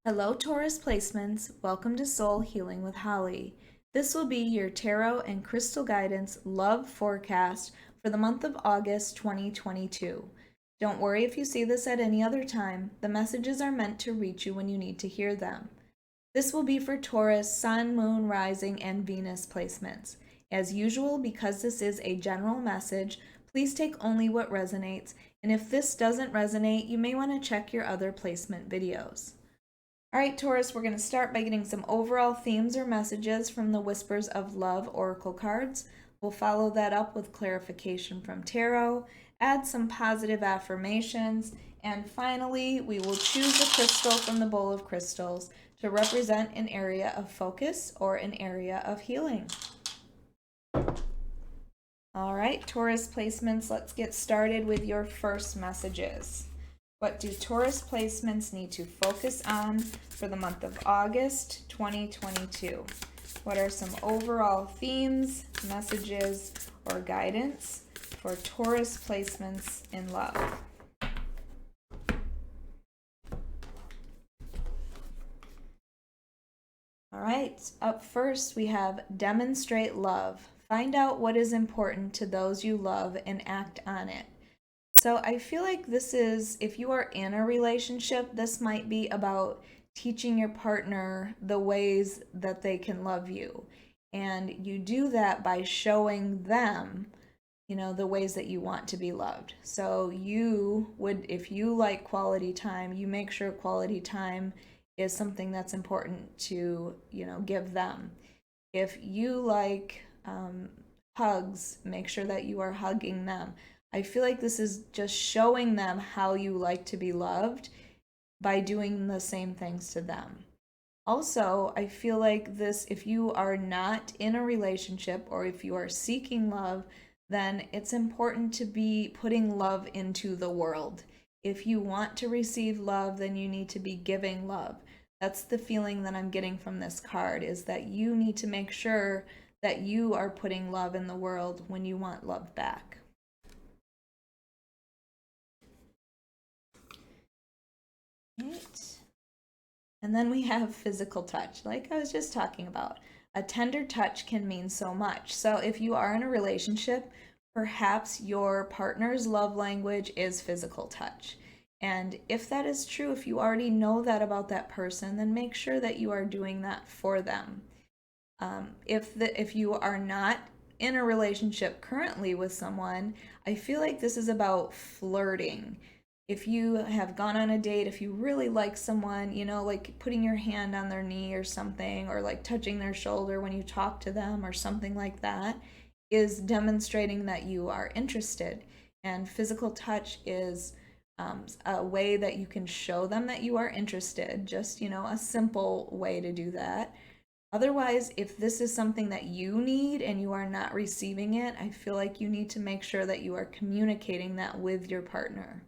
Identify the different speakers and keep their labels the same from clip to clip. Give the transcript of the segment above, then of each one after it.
Speaker 1: Hello Taurus placements, welcome to Soul Healing with Holly. This will be your tarot and crystal guidance love forecast for the month of August 2022. Don't worry if you see this at any other time, the messages are meant to reach you when you need to hear them. This will be for Taurus, Sun, Moon, Rising, and Venus placements. As usual, because this is a general message, please take only what resonates, and if this doesn't resonate, you may want to check your other placement videos. Alright Taurus, we're going to start by getting some overall themes or messages from the Whispers of Love Oracle cards. We'll follow that up with clarification from tarot, add some positive affirmations, and finally we will choose a crystal from the bowl of crystals to represent an area of focus or an area of healing. Alright Taurus placements, let's get started with your first messages. What do Taurus placements need to focus on for the month of August 2022? What are some overall themes, messages, or guidance for Taurus placements in love? All right, up first we have demonstrate love. Find out what is important to those you love and act on it. So I feel like this is, if you are in a relationship, this might be about teaching your partner the ways that they can love you. And you do that by showing them, the ways that you want to be loved. So you would, if you like quality time, you make sure quality time is something that's important to, give them. If you like hugs, make sure that you are hugging them. I feel like this is just showing them how you like to be loved by doing the same things to them. Also, I feel like this, if you are not in a relationship or if you are seeking love, then it's important to be putting love into the world. If you want to receive love, then you need to be giving love. That's the feeling that I'm getting from this card, is that you need to make sure that you are putting love in the world when you want love back. Right. And then we have physical touch, like I was just talking about. A tender touch can mean so much. So if you are in a relationship, perhaps your partner's love language is physical touch. And if that is true, if you already know that about that person, then make sure that you are doing that for them. If you are not in a relationship currently with someone, I feel like this is about flirting. If you have gone on a date, if you really like someone, like putting your hand on their knee or something, or like touching their shoulder when you talk to them or something like that, is demonstrating that you are interested. And physical touch is a way that you can show them that you are interested, just, a simple way to do that. Otherwise, if this is something that you need and you are not receiving it, I feel like you need to make sure that you are communicating that with your partner.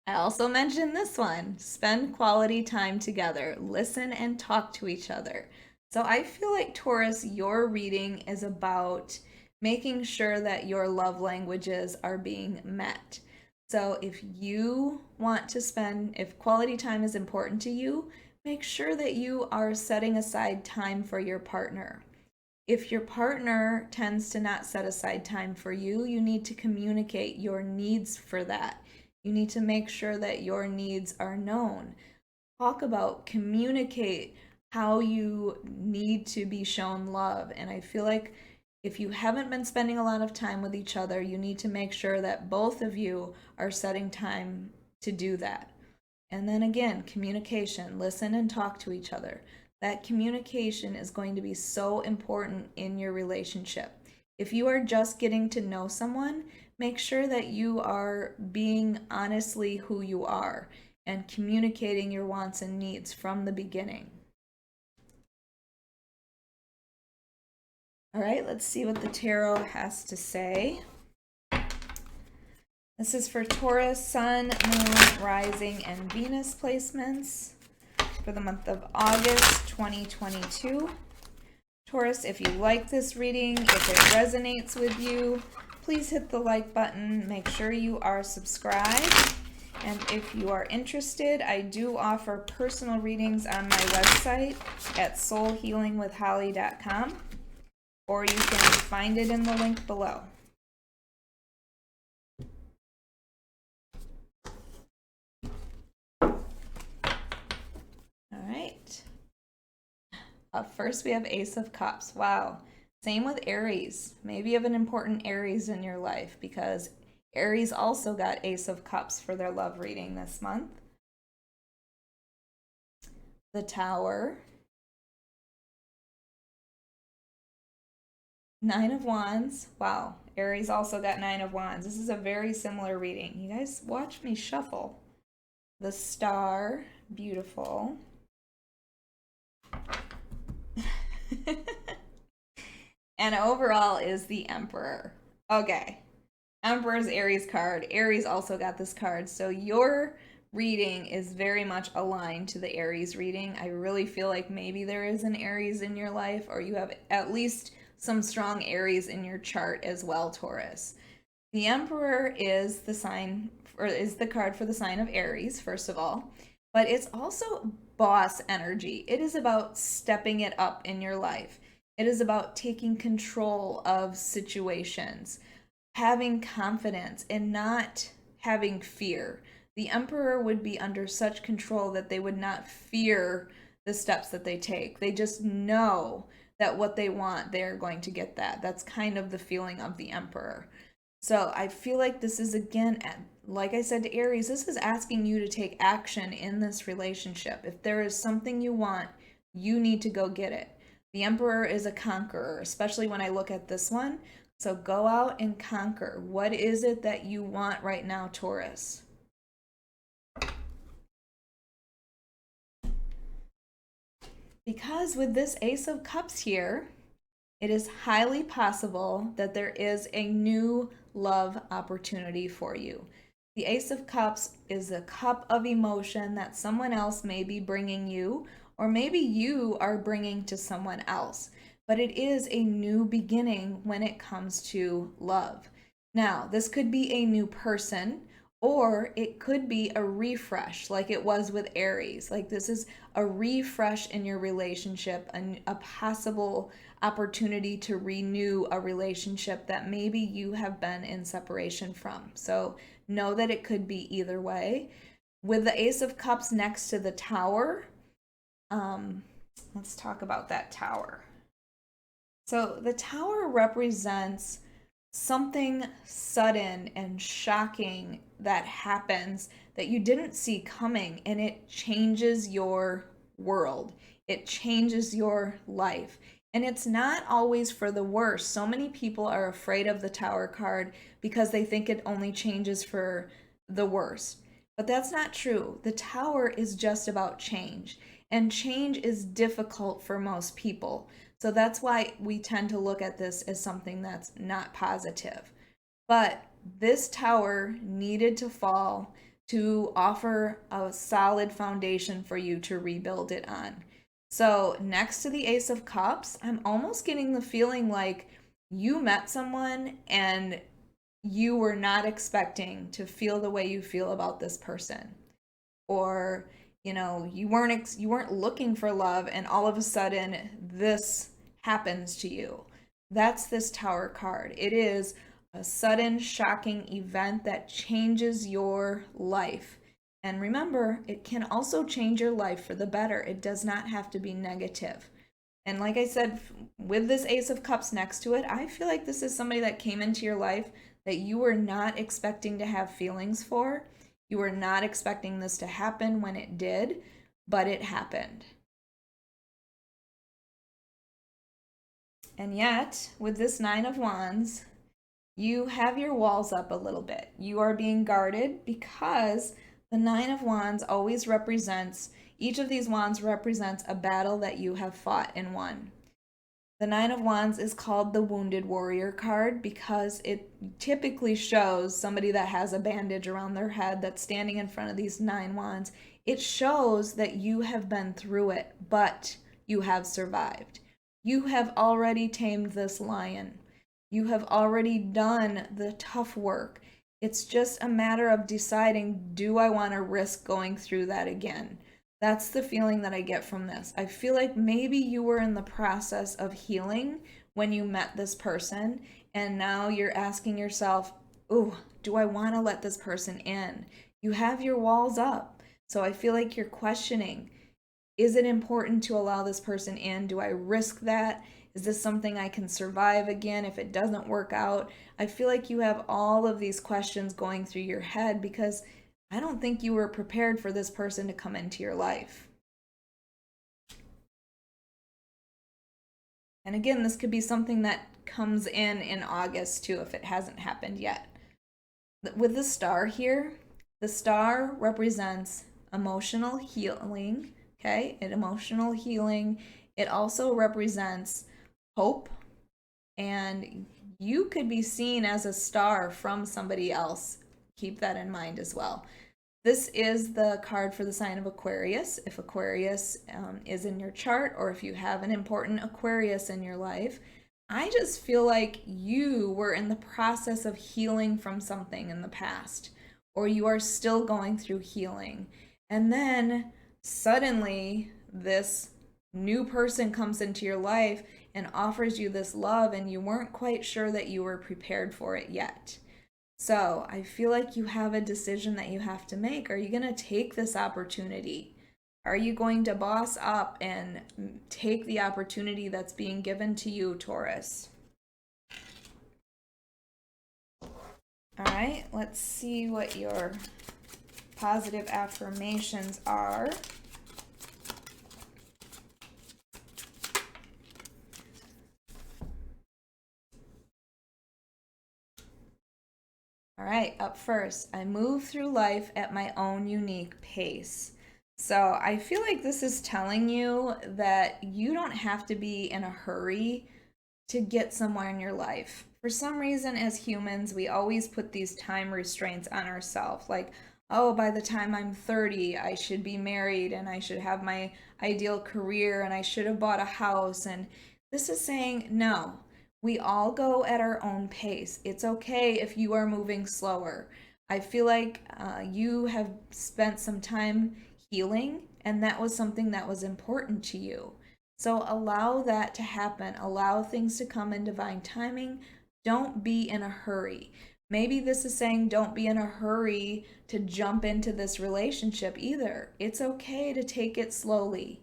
Speaker 1: I also mentioned this one. Spend quality time together. Listen and talk to each other. So I feel like Taurus, your reading is about making sure that your love languages are being met. So if you want to if quality time is important to you, make sure that you are setting aside time for your partner. If your partner tends to not set aside time for you, you need to communicate your needs for that. You need to make sure that your needs are known. Communicate how you need to be shown love. And I feel like if you haven't been spending a lot of time with each other, you need to make sure that both of you are setting time to do that. And then again, communication, listen and talk to each other. That communication is going to be so important in your relationship. If you are just getting to know someone, make sure that you are being honestly who you are and communicating your wants and needs from the beginning. All right, let's see what the tarot has to say. This is for Taurus, Sun, Moon, Rising, and Venus placements for the month of August 2022. Taurus, if you like this reading, if it resonates with you, please hit the like button. Make sure you are subscribed. And if you are interested, I do offer personal readings on my website at soulhealingwithholly.com, or you can find it in the link below. All right. Up first, we have Ace of Cups. Wow. Same with Aries. Maybe you have an important Aries in your life, because Aries also got Ace of Cups for their love reading this month. The Tower. Nine of Wands. Wow. Aries also got Nine of Wands. This is a very similar reading. You guys watch me shuffle. The Star. Beautiful. And overall is the Emperor. Okay. Emperor's Aries card. Aries also got this card. So your reading is very much aligned to the Aries reading. I really feel like maybe there is an Aries in your life, or you have at least some strong Aries in your chart as well, Taurus. The Emperor is the sign, or is the card for the sign of Aries, first of all, but it's also boss energy. It is about stepping it up in your life. It is about taking control of situations, having confidence, and not having fear. The Emperor would be under such control that they would not fear the steps that they take. They just know that what they want, they're going to get that. That's kind of the feeling of the Emperor. So I feel like this is, again, like I said to Aries, this is asking you to take action in this relationship. If there is something you want, you need to go get it. The Emperor is a conqueror, especially when I look at this one. So go out and conquer. What is it that you want right now, Taurus? Because with this Ace of Cups here, it is highly possible that there is a new love opportunity for you. The Ace of Cups is a cup of emotion that someone else may be bringing you, or maybe you are bringing to someone else. But it is a new beginning when it comes to love. Now, this could be a new person, or it could be a refresh like it was with Aries. Like, this is a refresh in your relationship, a possible opportunity to renew a relationship that maybe you have been in separation from. So know that it could be either way. With the Ace of Cups next to the Tower, let's talk about that Tower. So the Tower represents something sudden and shocking that happens that you didn't see coming, and it changes your world. It changes your life. And it's not always for the worse. So many people are afraid of the Tower card because they think it only changes for the worse. But that's not true. The Tower is just about change. And change is difficult for most people. So that's why we tend to look at this as something that's not positive. But this Tower needed to fall to offer a solid foundation for you to rebuild it on. So next to the Ace of Cups, I'm almost getting the feeling like you met someone and you were not expecting to feel the way you feel about this person. Or, you know, you weren't looking for love, and all of a sudden this happens to you. That's this Tower card. It is a sudden, shocking event that changes your life. And remember, it can also change your life for the better. It does not have to be negative. And like I said, with this Ace of Cups next to it, I feel like this is somebody that came into your life that you were not expecting to have feelings for. You were not expecting this to happen when it did, but it happened. And yet, with this Nine of Wands, you have your walls up a little bit. You are being guarded because the Nine of Wands always represents, each of these wands represents a battle that you have fought and won. The Nine of Wands is called the Wounded Warrior card because it typically shows somebody that has a bandage around their head that's standing in front of these 9 wands. It shows that you have been through it, but you have survived. You have already tamed this lion. You have already done the tough work. It's just a matter of deciding, do I want to risk going through that again? That's the feeling that I get from this. I feel like maybe you were in the process of healing when you met this person, and now you're asking yourself, ooh, do I want to let this person in? You have your walls up. So I feel like you're questioning, is it important to allow this person in? Do I risk that? Is this something I can survive again if it doesn't work out? I feel like you have all of these questions going through your head because I don't think you were prepared for this person to come into your life. And again, this could be something that comes in August too if it hasn't happened yet. With the star here, the star represents emotional healing, okay? Emotional healing. It also represents hope, and you could be seen as a star from somebody else. Keep that in mind as well. This is the card for the sign of Aquarius. If Aquarius is in your chart, or if you have an important Aquarius in your life, I just feel like you were in the process of healing from something in the past, or you are still going through healing. And then suddenly this new person comes into your life and offers you this love, and you weren't quite sure that you were prepared for it yet. So I feel like you have a decision that you have to make. Are you going to take this opportunity? Are you going to boss up and take the opportunity that's being given to you, Taurus? All right, let's see what your positive affirmations are. All right, up first, I move through life at my own unique pace. So I feel like this is telling you that you don't have to be in a hurry to get somewhere in your life. For some reason, as humans, we always put these time restraints on ourselves. Like, oh, by the time I'm 30, I should be married and I should have my ideal career and I should have bought a house. And this is saying, no, we all go at our own pace. It's okay if you are moving slower. I feel like you have spent some time healing, and that was something that was important to you. So allow that to happen. Allow things to come in divine timing. Don't be in a hurry. Maybe this is saying don't be in a hurry to jump into this relationship either. It's okay to take it slowly.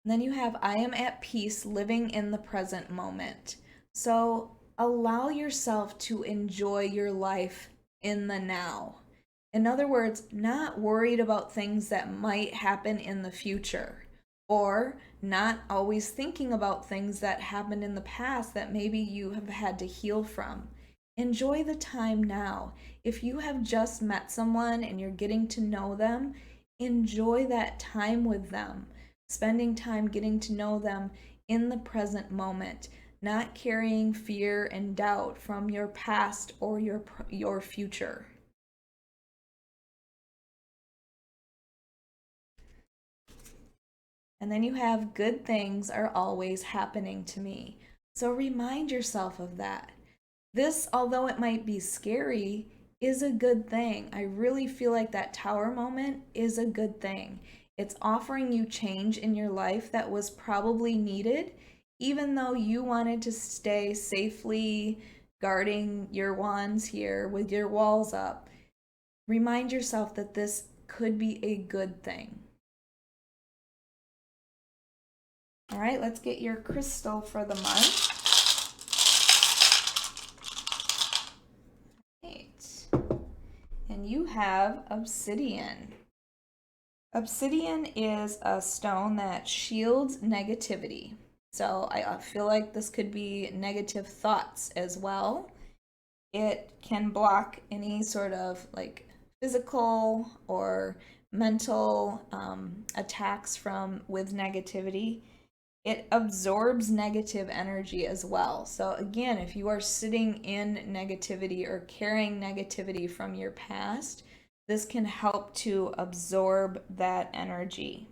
Speaker 1: And then you have, I am at peace living in the present moment. So allow yourself to enjoy your life in the now. In other words, not worried about things that might happen in the future, or not always thinking about things that happened in the past that maybe you have had to heal from. Enjoy the time now. If you have just met someone and you're getting to know them, enjoy that time with them. Spending time getting to know them in the present moment, not carrying fear and doubt from your past or your future. And then you have, good things are always happening to me. So remind yourself of that. This, although it might be scary, is a good thing. I really feel like that tower moment is a good thing. It's offering you change in your life that was probably needed, even though you wanted to stay safely guarding your wands here with your walls up. Remind yourself that this could be a good thing. All right, let's get your crystal for the month. Right. And you have obsidian. Obsidian is a stone that shields negativity. So I feel like this could be negative thoughts as well. It can block any sort of like physical or mental attacks with negativity. It absorbs negative energy as well. So again, if you are sitting in negativity or carrying negativity from your past, this can help to absorb that energy.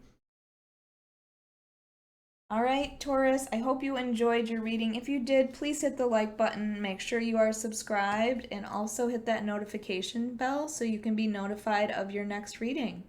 Speaker 1: All right, Taurus, I hope you enjoyed your reading. If you did, please hit the like button. Make sure you are subscribed and also hit that notification bell so you can be notified of your next reading.